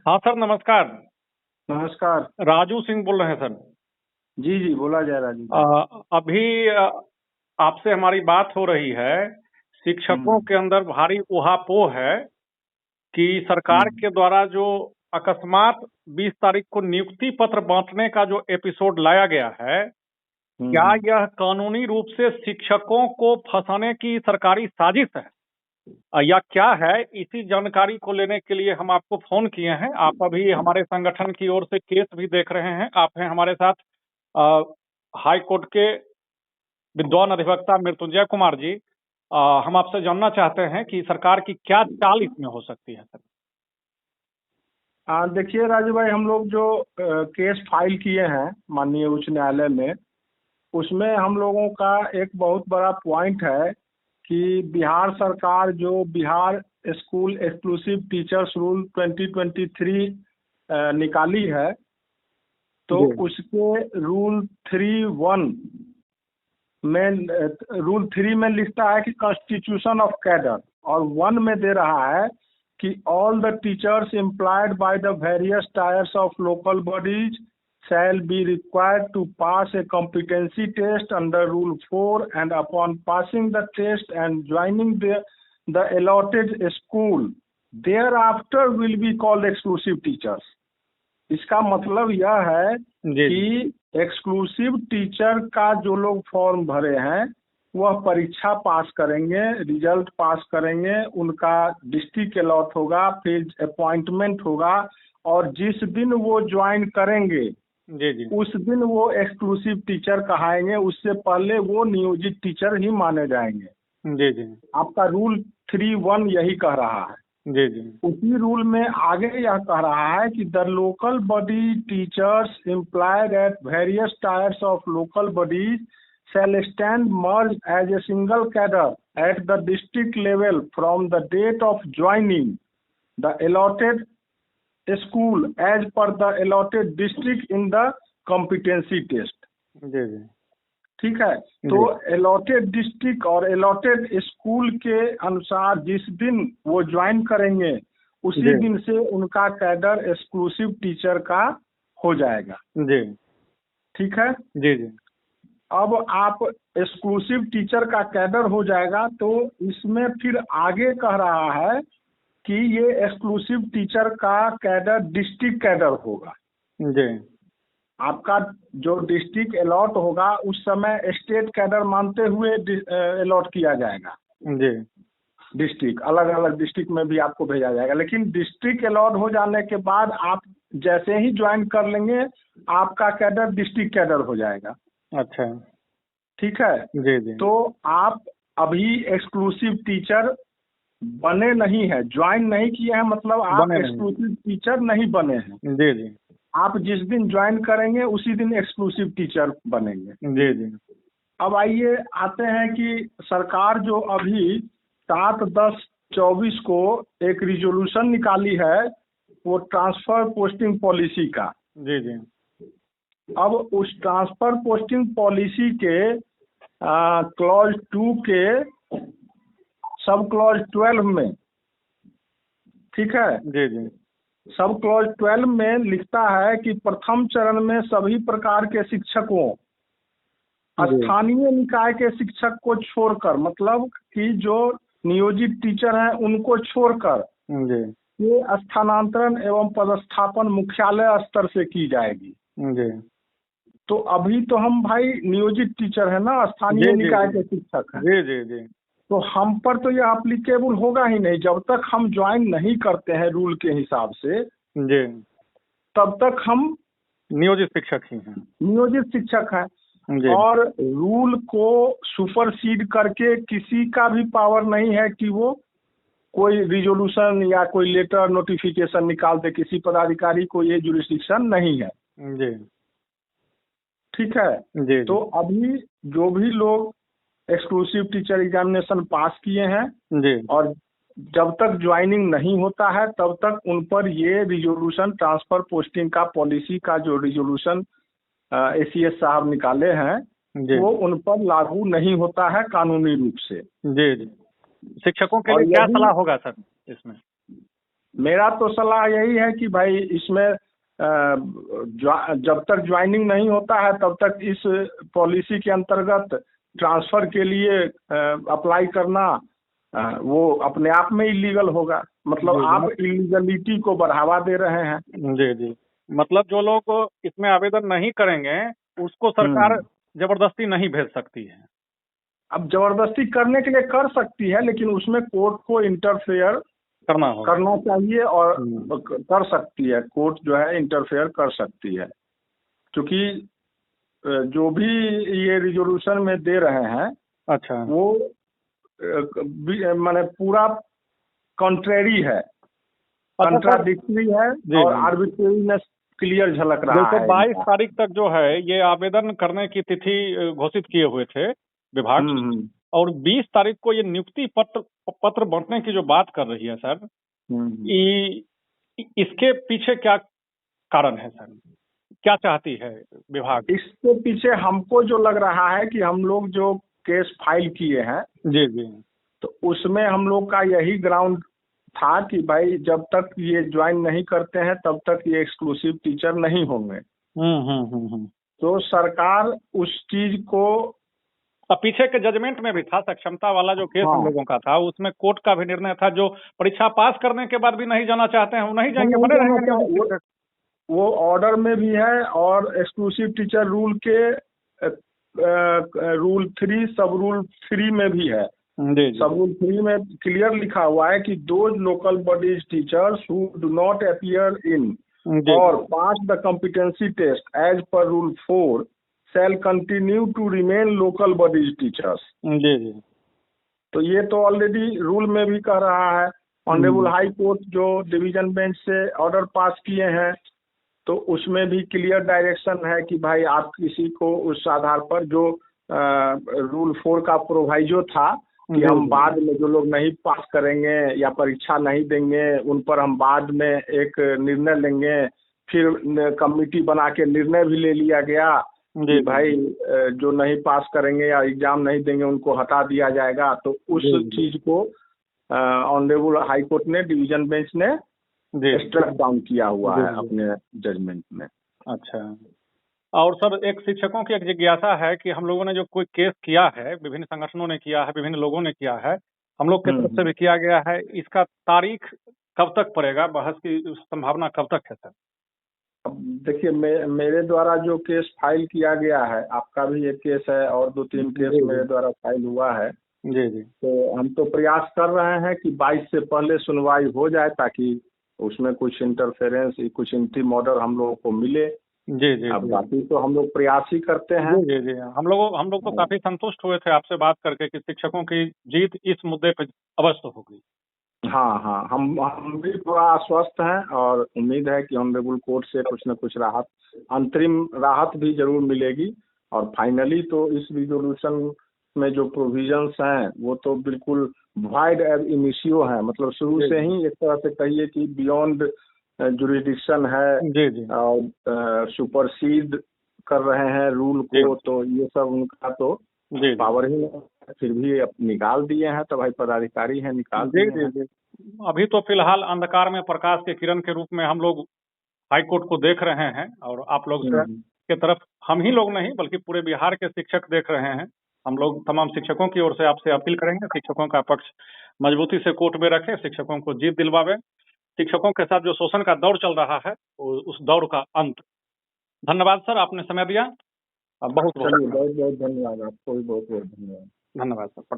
हाँ सर, नमस्कार। नमस्कार। राजू सिंह बोल रहे हैं सर। जी जी, बोला जाए राजू जी। अभी आपसे हमारी बात हो रही है। शिक्षकों हम्म। के अंदर भारी ऊहापोह है कि सरकार हम्म। के द्वारा जो अकस्मात 20 तारीख को नियुक्ति पत्र बांटने का जो एपिसोड लाया गया है, क्या हम्म। यह कानूनी रूप से शिक्षकों को फंसाने की सरकारी साजिश है या क्या है? इसी जानकारी को लेने के लिए हम आपको फोन किए हैं। आप अभी हमारे संगठन की ओर से केस भी देख रहे हैं। आप हैं हमारे साथ हाई कोर्ट के विद्वान अधिवक्ता मृत्युंजय कुमार जी। हम आपसे जानना चाहते हैं कि सरकार की क्या चाल इसमें हो सकती है सर। देखिए राजू भाई, हम लोग जो केस फाइल किए हैं माननीय उच्च न्यायालय में, उसमें हम लोगों का एक बहुत बड़ा पॉइंट है कि बिहार सरकार जो Bihar school exclusive teachers rule 2023 निकाली है, तो जी उसके रूल 3 में लिखता है कि कॉन्स्टिट्यूशन ऑफ कैडर, और 1 में दे रहा है कि all the teachers employed by the various tyres of local bodies shall be required to pass a competency test under Rule 4, and upon passing the test and joining the allotted school, thereafter will be called exclusive teachers. इसका मतलब यह है जी कि exclusive teacher का जो लोग form भरे हैं वह परीक्षा पास करेंगे, रिजल्ट पास करेंगे, उनका डिस्ट्रिक्ट अलॉट होगा, फिर अपॉइंटमेंट होगा, और जिस दिन वो ज्वाइन करेंगे जी जी उस दिन वो एक्सक्लूसिव टीचर कहाएंगे। उससे पहले वो नियोजित टीचर ही माने जाएंगे। जी जी आपका रूल 3(1) यही कह रहा है। जी जी उसी रूल में आगे यह कह रहा है कि the local body teachers employed at various tyres of local bodies shall stand merged as a single cadre at the district level from the date of joining the allotted school as per the allotted district in the competency test. जी जी ठीक है, तो allotted district और allotted school के अनुसार जिस दिन वो join करेंगे उसी दिन से उनका कैडर एक्सक्लूसिव टीचर का हो जाएगा। जी ठीक है जी जी अब आप एक्सक्लूसिव टीचर का कैडर हो जाएगा, तो इसमें फिर आगे कह रहा है कि ये एक्सक्लूसिव टीचर का कैडर डिस्ट्रिक्ट कैडर होगा। जी आपका जो डिस्ट्रिक्ट अलॉट होगा उस समय स्टेट कैडर मानते हुए अलॉट किया जाएगा। जी डिस्ट्रिक्ट अलग अलग डिस्ट्रिक्ट में भी आपको भेजा जाएगा, लेकिन डिस्ट्रिक्ट अलॉट हो जाने के बाद आप जैसे ही ज्वाइन कर लेंगे आपका कैडर डिस्ट्रिक्ट कैडर हो जाएगा। अच्छा ठीक है जी जी तो आप अभी एक्सक्लूसिव टीचर बने नहीं है, ज्वाइन नहीं किए हैं, मतलब आप एक्सक्लूसिव टीचर नहीं बने हैं। जी जी आप जिस दिन ज्वाइन करेंगे उसी दिन एक्सक्लूसिव टीचर बनेंगे। जी जी अब आइए आते हैं कि सरकार जो अभी 7/10/24 को एक रिजोल्यूशन निकाली है वो ट्रांसफर पोस्टिंग पॉलिसी का। जी जी अब उस ट्रांसफर पोस्टिंग पॉलिसी के क्लॉज 2 के सब क्लॉज 12 में, ठीक है, जी जी सब क्लॉज 12 में लिखता है कि प्रथम चरण में सभी प्रकार के शिक्षकों, स्थानीय निकाय के शिक्षक को छोड़कर, मतलब कि जो नियोजित टीचर हैं उनको छोड़कर ये स्थानांतरण एवं पदस्थापन मुख्यालय स्तर से की जाएगी। जी तो अभी तो हम भाई नियोजित टीचर है ना, स्थानीय निकाय के शिक्षक हैं। जी जी जी तो हम पर तो यह एप्लीकेबल होगा ही नहीं जब तक हम ज्वाइन नहीं करते हैं रूल के हिसाब से। जी तब तक हम नियोजित शिक्षक ही हैं। नियोजित शिक्षक हैं और रूल को सुपरसीड करके किसी का भी पावर नहीं है कि वो कोई रिजोल्यूशन या कोई लेटर नोटिफिकेशन निकाल दे। किसी पदाधिकारी को ये जुरिस्डिक्शन नहीं है। जी ठीक है जी तो अभी जो भी लोग एक्सक्लूसिव टीचर एग्जामिनेशन पास किए हैं जी और जब तक ज्वाइनिंग नहीं होता है तब तक उन पर ये रिजोल्यूशन ट्रांसफर पोस्टिंग का पॉलिसी का जो रिजोल्यूशन ACS साहब निकाले हैं वो उन पर लागू नहीं होता है कानूनी रूप से। जी जी शिक्षकों के लिए क्या सलाह होगा सर इसमें? मेरा तो सलाह यही है कि भाई इसमें जब तक ज्वाइनिंग नहीं होता है तब तक इस पॉलिसी के अंतर्गत ट्रांसफर के लिए अप्लाई करना वो अपने आप में इलीगल होगा। मतलब जी आप इलीगलिटी को बढ़ावा दे रहे हैं। जी जी। मतलब जो लोग इसमें आवेदन नहीं करेंगे उसको सरकार जबरदस्ती नहीं भेज सकती है। अब जबरदस्ती करने के लिए कर सकती है, लेकिन उसमें कोर्ट को इंटरफेयर करना चाहिए और कर सकती है। कोर्ट जो है इंटरफेयर कर सकती है, क्योंकि जो भी ये रिजोल्यूशन में दे रहे हैं अच्छा, वो माने पूरा कॉन्ट्रेरी है, कंट्राडिक्टरी है और आर्बिट्रेरीनेस क्लियर झलक रहा है। 22 तारीख तक जो है ये आवेदन करने की तिथि घोषित किए हुए थे विभाग, और 20 तारीख को ये नियुक्ति पत्र बांटने की जो बात कर रही है सर, इसके पीछे क्या कारण है सर? क्या चाहती है विभाग? इसके पीछे हमको जो लग रहा है कि हम लोग जो केस फाइल किए हैं जी जी, तो उसमें हम लोग का यही ग्राउंड था कि भाई जब तक ये ज्वाइन नहीं करते हैं तब तक ये एक्सक्लूसिव टीचर नहीं होंगे। तो सरकार उस चीज को पीछे के जजमेंट में भी था, सक्षमता वाला जो केस हम लोगों का था उसमें कोर्ट का भी निर्णय था, जो परीक्षा पास करने के बाद भी नहीं जाना चाहते हैं वो नहीं जाएंगे, बने रहेंगे। वो ऑर्डर में भी है और एक्सक्लूसिव टीचर रूल के रूल 3 सब रूल 3 में भी है। सब रूल 3 में क्लियर लिखा हुआ है कि those local bodies teachers who do not appear in और pass the competency test as per rule 4 shall continue to remain local bodies teachers। जी जी। तो ये तो ऑलरेडी रूल में भी कह रहा है। ऑनरेबल हाई कोर्ट जो डिवीजन बेंच से ऑर्डर पास किए हैं तो उसमें भी क्लियर डायरेक्शन है कि भाई आप किसी को उस आधार पर जो रूल 4 का प्रोवाइजो था कि हम बाद में जो लोग नहीं पास करेंगे या परीक्षा नहीं देंगे उन पर हम बाद में एक निर्णय लेंगे, फिर कमेटी बना के निर्णय भी ले लिया गया कि भाई जो नहीं पास करेंगे या एग्जाम नहीं देंगे उनको हटा दिया जाएगा। तो उस चीज को ऑनरेबल हाई कोर्ट ने डिवीजन बेंच ने स्ट्रक डाउन किया हुआ है अपने जजमेंट में। अच्छा, और सर एक शिक्षकों की एक जिज्ञासा है कि हम लोगों ने जो कोई केस किया है, विभिन्न संगठनों ने किया है, विभिन्न लोगों ने किया है, हम लोग की तरफ से भी किया गया है, इसका तारीख कब तक पड़ेगा? बहस की संभावना कब तक है सर? अब देखिए मेरे द्वारा जो केस फाइल किया गया है, आपका भी एक केस है और 2-3 केस मेरे द्वारा फाइल हुआ है। जी जी। तो हम तो प्रयास कर रहे हैं कि 22 से पहले सुनवाई हो जाए ताकि उसमें कुछ इंटरफेरेंस, कुछ इंट्रीम ऑर्डर हम लोगों को मिले। जी जी। अब बाकी तो हम लोग प्रयास ही करते हैं। जी जी। हम लोग तो काफी संतुष्ट हुए थे आपसे बात करके कि शिक्षकों की जीत इस मुद्दे पर अवश्य होगी। हाँ, हम भी थोड़ा आश्वस्त हैं और उम्मीद है कि ऑनरेबल कोर्ट से कुछ न कुछ राहत, अंतरिम राहत भी जरूर मिलेगी। और फाइनली तो इस रिजोल्यूशन में जो प्रोविजंस हैं वो तो बिल्कुल वॉइड एब इनिशियो है, मतलब शुरू से ही एक तरह से कहिए कि बियॉन्ड जुरिडिक्शन है। जी जी। और सुपरसीड कर रहे हैं रूल को, तो ये सब उनका तो पावर ही नहीं, फिर भी अब निकाल दिए हैं तो भाई पदाधिकारी है निकाल दिए हैं। अभी तो फिलहाल अंधकार में प्रकाश के किरण के रूप में हम लोग हाई कोर्ट को देख रहे हैं और आप लोग के तरफ हम ही लोग नहीं बल्कि पूरे बिहार के शिक्षक देख रहे हैं। हम लोग तमाम शिक्षकों की ओर से आपसे अपील करेंगे, शिक्षकों का पक्ष मजबूती से कोर्ट में रखें, शिक्षकों को जीत दिलवावे, शिक्षकों के साथ जो शोषण का दौर चल रहा है उस दौर का अंत। धन्यवाद सर, आपने समय दिया। बहुत बहुत धन्यवाद आपको भी, बहुत बहुत धन्यवाद। धन्यवाद सर।